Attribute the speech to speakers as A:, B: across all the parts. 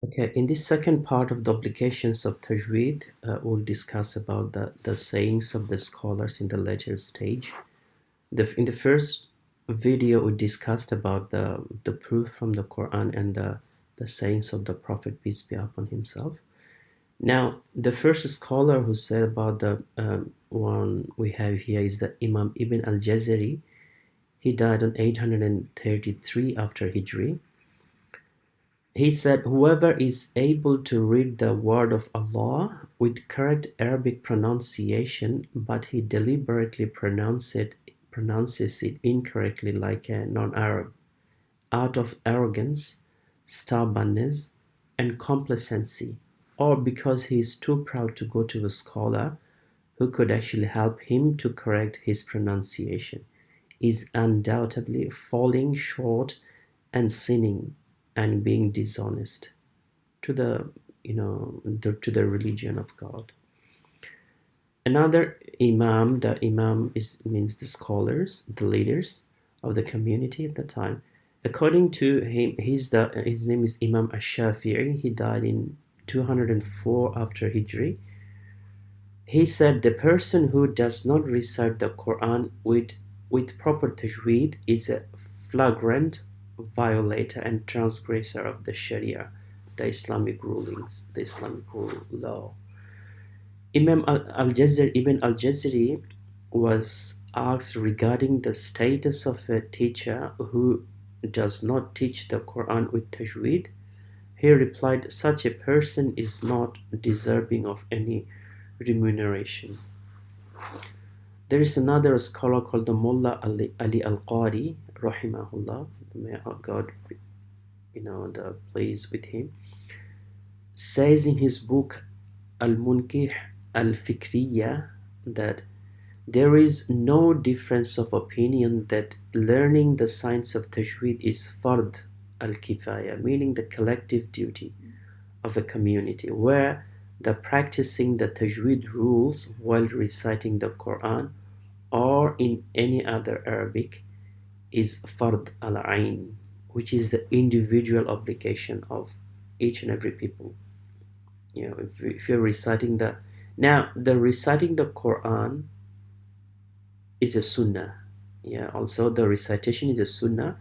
A: Okay, in this second part of the obligations of Tajweed, we'll discuss about the sayings of the scholars in the later stage. In the first video, we discussed about the proof from the Quran and the sayings of the Prophet, peace be upon himself. Now, the first scholar who said about the one we have here is the Imam Ibn al-Jazari. He died on 833 after Hijri. He said, whoever is able to read the word of Allah with correct Arabic pronunciation, but he deliberately pronounces it incorrectly like a non-Arab, out of arrogance, stubbornness, and complacency, or because he is too proud to go to a scholar who could actually help him to correct his pronunciation, is undoubtedly falling short and sinning and being dishonest to the to the religion of God. Another imam, the imam means the scholars, the leaders of the community at the time. According to him, his name is Imam Ash-Shafi'i. He died in 204 after Hijri. He said the person who does not recite the Quran with proper tajweed is a flagrant violator and transgressor of the Sharia, the Islamic rulings, the Islamic law. Imam Ibn al-Jazari was asked regarding the status of a teacher who does not teach the Quran with tajweed. He replied, such a person is not deserving of any remuneration. There is another scholar called the Mullah Ali al-Qari, rahimahullah, may God the pleased with him, says in his book Al-Munkih al-Fikriyya that there is no difference of opinion that learning the science of tajweed is fard al-kifaya, meaning the collective duty of a community, where the practicing the tajweed rules while reciting the Quran or in any other Arabic is fard al-ain, which is the individual obligation of each and every people. If you're reciting the reciting the Quran is a sunnah. Also the recitation is a sunnah,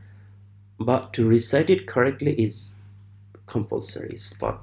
A: but to recite it correctly is compulsory, is fard.